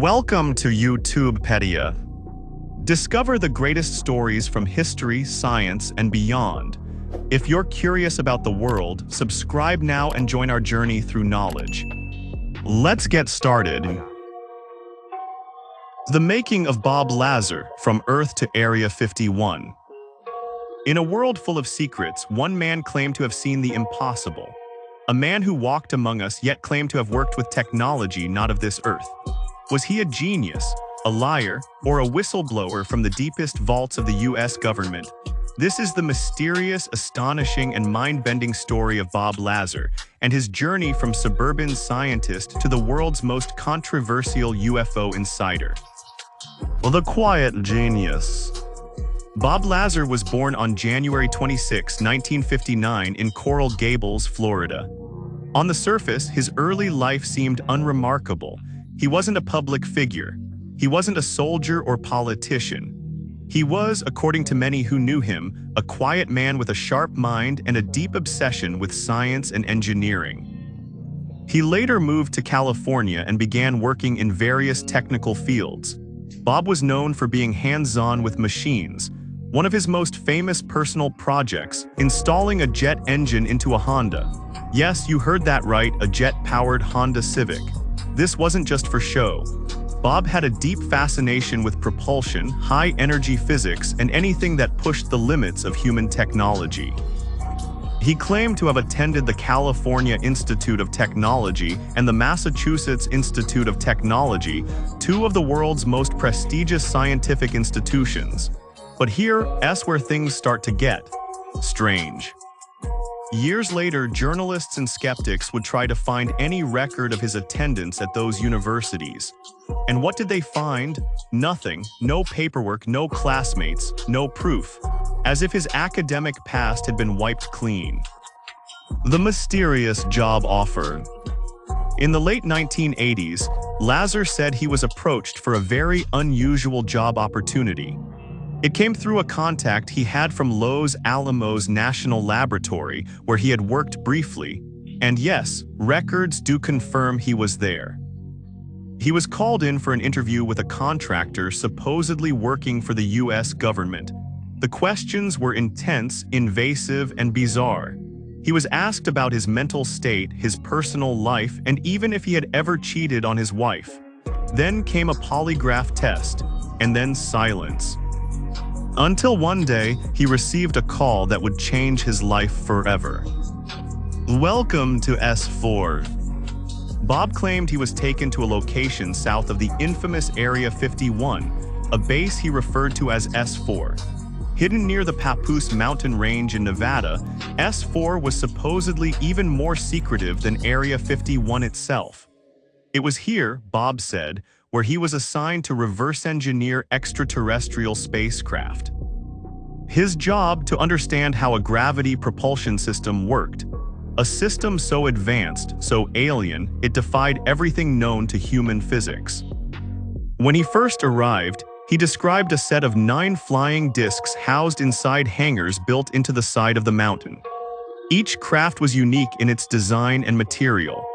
Welcome to YouTube Pedia. Discover the greatest stories from history, science, and beyond. If you're curious about the world, subscribe now and join our journey through knowledge. Let's get started. The making of Bob Lazar, from Earth to Area 51. In a world full of secrets, one man claimed to have seen the impossible. A man who walked among us yet claimed to have worked with technology not of this earth. Was he a genius, a liar, or a whistleblower from the deepest vaults of the US government? This is the mysterious, astonishing, and mind-bending story of Bob Lazar and his journey from suburban scientist to the world's most controversial UFO insider. The quiet genius. Bob Lazar was born on January 26, 1959 in Coral Gables, Florida. On the surface, his early life seemed unremarkable. He wasn't a public figure. He wasn't a soldier or politician. He was, according to many who knew him, a quiet man with a sharp mind and a deep obsession with science and engineering. He later moved to California and began working in various technical fields. Bob was known for being hands-on with machines. One of his most famous personal projects, installing a jet engine into a Honda. Yes, you heard that right, a jet-powered Honda Civic. This wasn't just for show. Bob had a deep fascination with propulsion, high-energy physics, and anything that pushed the limits of human technology. He claimed to have attended the California Institute of Technology and the Massachusetts Institute of Technology, two of the world's most prestigious scientific institutions. But here's where things start to get strange. Years later, journalists and skeptics would try to find any record of his attendance at those universities. And what did they find? Nothing. No paperwork, no classmates, no proof. As if his academic past had been wiped clean. The mysterious job offer. In the late 1980s, Lazar said he was approached for a very unusual job opportunity. It came through a contact he had from Los Alamos National Laboratory, where he had worked briefly. And yes, records do confirm he was there. He was called in for an interview with a contractor supposedly working for the US government. The questions were intense, invasive, and bizarre. He was asked about his mental state, his personal life, and even if he had ever cheated on his wife. Then came a polygraph test, and then silence. Until one day, he received a call that would change his life forever. Welcome to S4. Bob claimed he was taken to a location south of the infamous Area 51, a base he referred to as S4. Hidden near the Papoose mountain range in Nevada, S4 was supposedly even more secretive than Area 51 itself. It was here, Bob said, where he was assigned to reverse engineer extraterrestrial spacecraft. His job to understand how a gravity propulsion system worked. A system so advanced, so alien, it defied everything known to human physics. When he first arrived, he described a set of 9 flying discs housed inside hangars built into the side of the mountain. Each craft was unique in its design and material.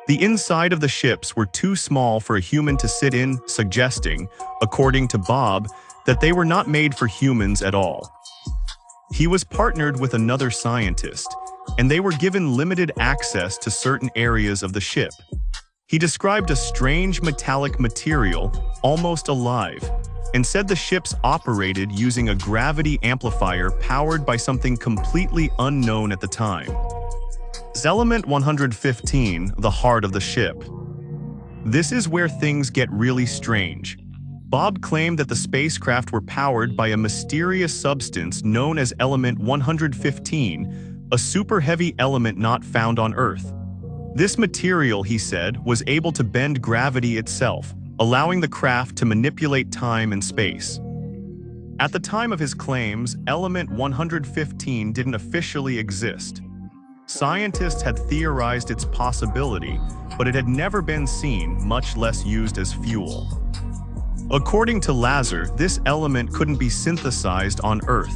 The inside of the ships were too small for a human to sit in, suggesting, according to Bob, that they were not made for humans at all. He was partnered with another scientist, and they were given limited access to certain areas of the ship. He described a strange metallic material, almost alive, and said the ships operated using a gravity amplifier powered by something completely unknown at the time. Element 115, the heart of the ship. This is where things get really strange. Bob claimed that the spacecraft were powered by a mysterious substance known as Element 115, a super heavy element not found on Earth. This material, he said, was able to bend gravity itself, allowing the craft to manipulate time and space. At the time of his claims, Element 115 didn't officially exist. Scientists had theorized its possibility, but it had never been seen, much less used as fuel. According to Lazar, this element couldn't be synthesized on Earth.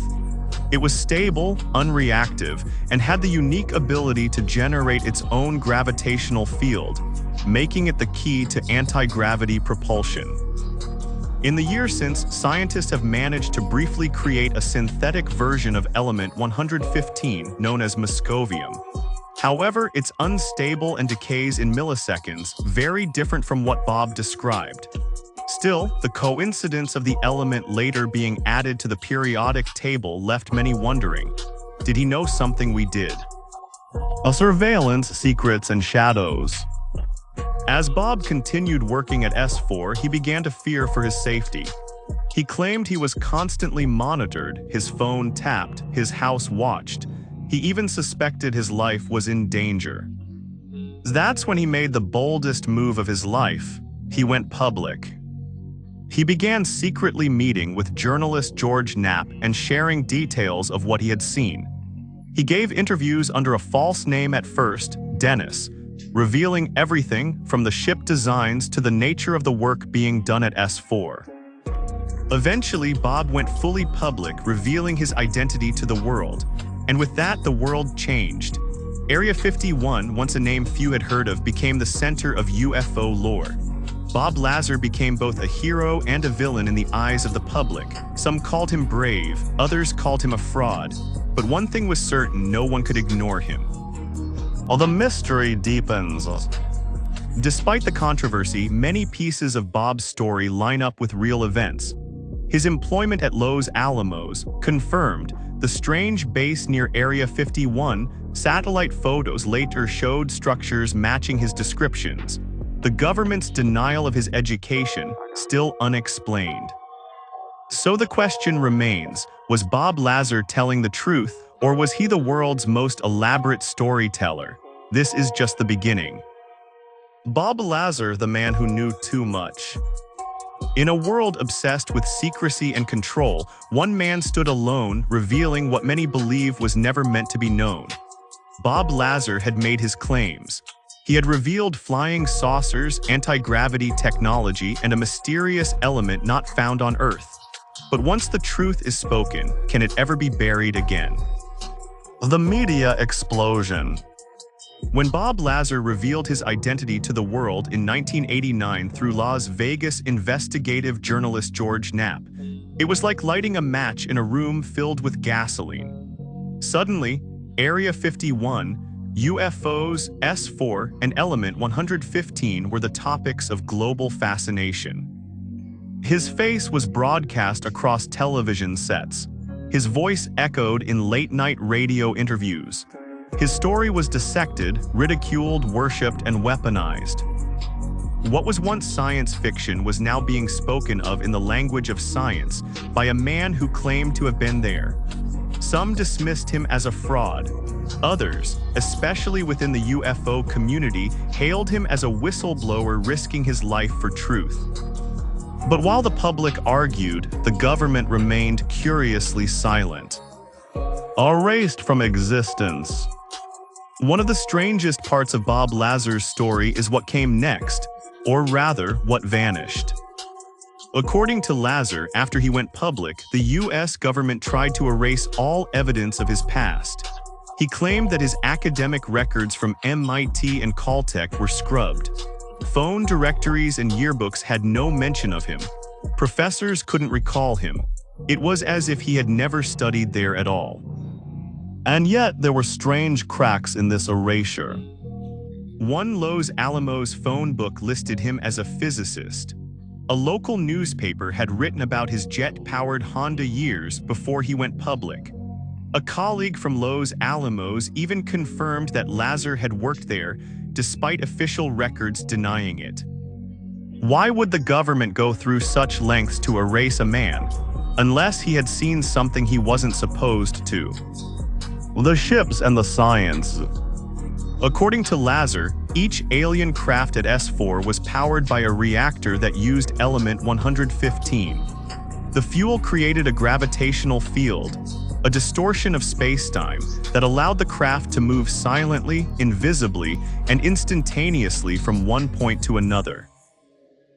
It was stable, unreactive, and had the unique ability to generate its own gravitational field. making it the key to anti-gravity propulsion. In the years since, scientists have managed to briefly create a synthetic version of element 115 known as moscovium. However, it's unstable and decays in milliseconds, very different from what Bob described. Still, the coincidence of the element later being added to the periodic table left many wondering, did he know something we did? A surveillance, secrets, and shadows. As Bob continued working at S4, he began to fear for his safety. He claimed he was constantly monitored, his phone tapped, his house watched. He even suspected his life was in danger. That's when he made the boldest move of his life. He went public. He began secretly meeting with journalist George Knapp and sharing details of what he had seen. He gave interviews under a false name at first, Dennis, revealing everything from the ship designs to the nature of the work being done at S4. Eventually, Bob went fully public, revealing his identity to the world, and with that, the world changed. Area 51, once a name few had heard of, became the center of UFO lore. Bob Lazar became both a hero and a villain in the eyes of the public. Some called him brave, others called him a fraud, but one thing was certain: no one could ignore him. The mystery deepens. Despite the controversy, many pieces of Bob's story line up with real events. His employment at Los Alamos confirmed the strange base near Area 51. Satellite photos later showed structures matching his descriptions. The government's denial of his education still unexplained. So the question remains, was Bob Lazar telling the truth, or was he the world's most elaborate storyteller? This is just the beginning. Bob Lazar, the man who knew too much. In a world obsessed with secrecy and control, one man stood alone, revealing what many believe was never meant to be known. Bob Lazar had made his claims. He had revealed flying saucers, anti-gravity technology, and a mysterious element not found on Earth. But once the truth is spoken, can it ever be buried again? The media explosion. When Bob Lazar revealed his identity to the world in 1989 through Las Vegas investigative journalist George Knapp, it was like lighting a match in a room filled with gasoline. Suddenly, Area 51, UFOs, S4, and Element 115 were the topics of global fascination. His face was broadcast across television sets. His voice echoed in late-night radio interviews. His story was dissected, ridiculed, worshipped, and weaponized. What was once science fiction was now being spoken of in the language of science by a man who claimed to have been there. Some dismissed him as a fraud. Others, especially within the UFO community, hailed him as a whistleblower risking his life for truth. But while the public argued, the government remained curiously silent. Erased from existence. One of the strangest parts of Bob Lazar's story is what came next, or rather, what vanished. According to Lazar, after he went public, the US government tried to erase all evidence of his past. He claimed that his academic records from MIT and Caltech were scrubbed. Phone directories and yearbooks had no mention of him. Professors couldn't recall him. It was as if he had never studied there at all. And yet, there were strange cracks in this erasure. One Los Alamos phone book listed him as a physicist. A local newspaper had written about his jet-powered Honda years before he went public. A colleague from Los Alamos even confirmed that Lazar had worked there, despite official records denying it. Why would the government go through such lengths to erase a man, unless he had seen something he wasn't supposed to? The ships and the science. According to Lazar, each alien craft at S4 was powered by a reactor that used element 115. The fuel created a gravitational field, a distortion of space-time that allowed the craft to move silently, invisibly, and instantaneously from one point to another.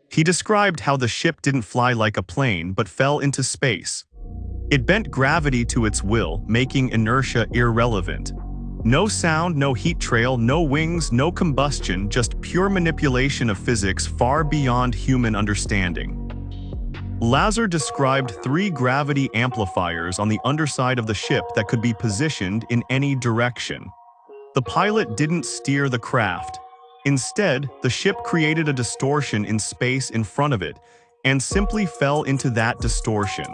He described how the ship didn't fly like a plane but fell into space. It bent gravity to its will, making inertia irrelevant. No sound, no heat trail, no wings, no combustion, just pure manipulation of physics far beyond human understanding. Lazar described 3 gravity amplifiers on the underside of the ship that could be positioned in any direction. The pilot didn't steer the craft. Instead, the ship created a distortion in space in front of it and simply fell into that distortion.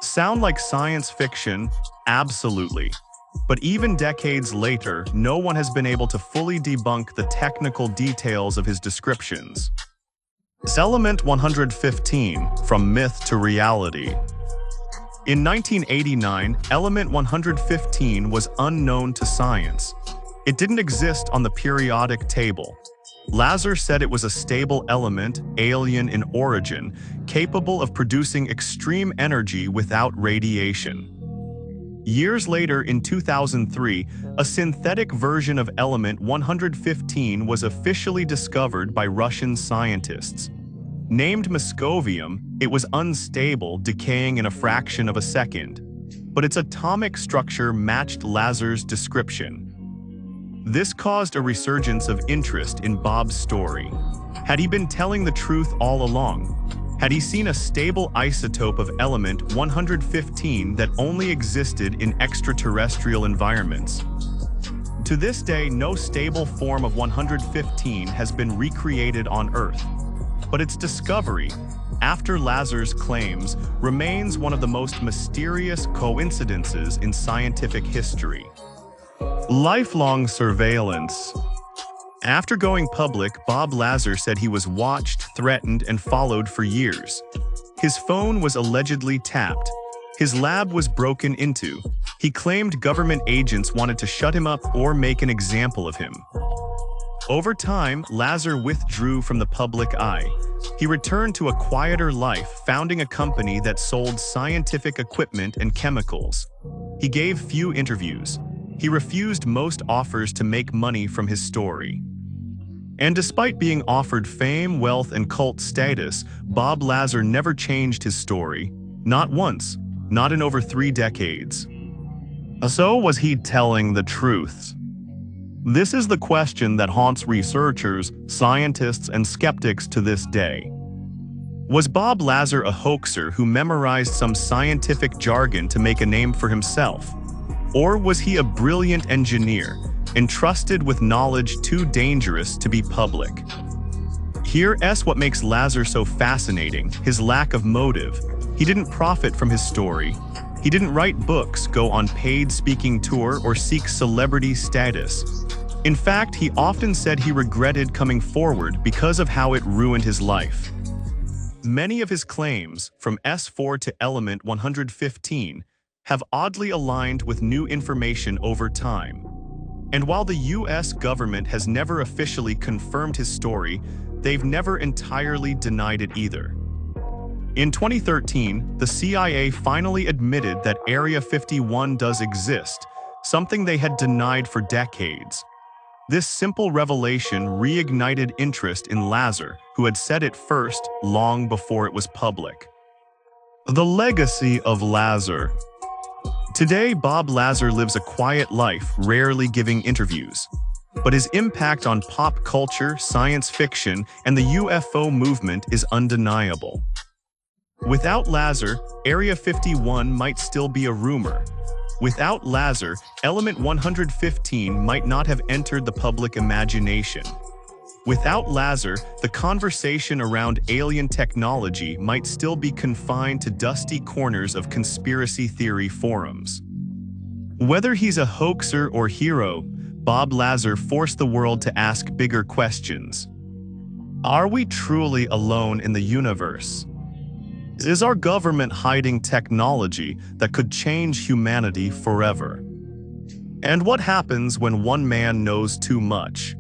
Sound like science fiction? Absolutely. But even decades later, no one has been able to fully debunk the technical details of his descriptions. Element 115, From Myth to Reality. In 1989, Element 115 was unknown to science. It didn't exist on the periodic table. Lazar said it was a stable element, alien in origin, capable of producing extreme energy without radiation. Years later, in 2003, a synthetic version of element 115 was officially discovered by Russian scientists. Named Moscovium, it was unstable, decaying in a fraction of a second. But its atomic structure matched Lazar's description. This caused a resurgence of interest in Bob's story. Had he been telling the truth all along? Had he seen a stable isotope of element 115 that only existed in extraterrestrial environments? To this day, no stable form of 115 has been recreated on Earth. But its discovery, after Lazar's claims, remains one of the most mysterious coincidences in scientific history. Lifelong surveillance. After going public, Bob Lazar said he was watched, threatened, and followed for years. His phone was allegedly tapped. His lab was broken into. He claimed government agents wanted to shut him up or make an example of him. Over time, Lazar withdrew from the public eye. He returned to a quieter life, founding a company that sold scientific equipment and chemicals. He gave few interviews. He refused most offers to make money from his story. And despite being offered fame, wealth, and cult status, Bob Lazar never changed his story. Not once. Not in over 3 decades. So was he telling the truth? This is the question that haunts researchers, scientists, and skeptics to this day. Was Bob Lazar a hoaxer who memorized some scientific jargon to make a name for himself? Or was he a brilliant engineer, entrusted with knowledge too dangerous to be public? Here's what makes Lazar so fascinating: his lack of motive. He didn't profit from his story. He didn't write books, go on paid speaking tour, or seek celebrity status. In fact, he often said he regretted coming forward because of how it ruined his life. Many of his claims, from S4 to element 115, have oddly aligned with new information over time. And while the US government has never officially confirmed his story, they've never entirely denied it either. In 2013, the CIA finally admitted that Area 51 does exist, something they had denied for decades. This simple revelation reignited interest in Lazar, who had said it first long before it was public. The legacy of Lazar. Today, Bob Lazar lives a quiet life, rarely giving interviews. But his impact on pop culture, science fiction, and the UFO movement is undeniable. Without Lazar, Area 51 might still be a rumor. Without Lazar, element 115 might not have entered the public imagination. Without Lazar, the conversation around alien technology might still be confined to dusty corners of conspiracy theory forums. Whether he's a hoaxer or hero, Bob Lazar forced the world to ask bigger questions. Are we truly alone in the universe? Is our government hiding technology that could change humanity forever? And what happens when one man knows too much?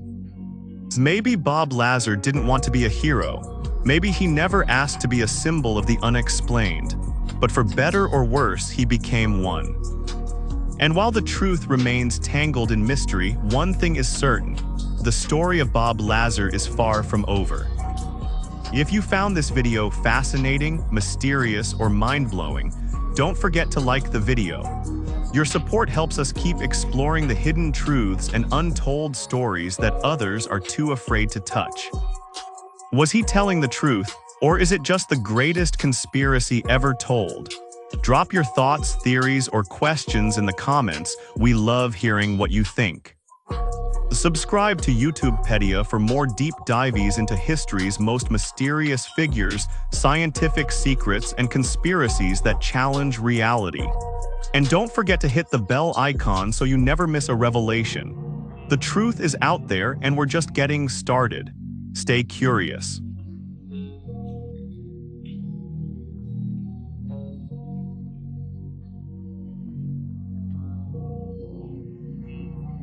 Maybe Bob Lazar didn't want to be a hero. Maybe he never asked to be a symbol of the unexplained. But for better or worse, he became one. And while the truth remains tangled in mystery, one thing is certain: the story of Bob Lazar is far from over. If you found this video fascinating, mysterious, or mind-blowing, don't forget to like the video. Your support helps us keep exploring the hidden truths and untold stories that others are too afraid to touch. Was he telling the truth, or is it just the greatest conspiracy ever told? Drop your thoughts, theories, or questions in the comments. We love hearing what you think. Subscribe to YouTube Pedia for more deep dives into history's most mysterious figures, scientific secrets, and conspiracies that challenge reality. And don't forget to hit the bell icon so you never miss a revelation. The truth is out there and we're just getting started. Stay curious.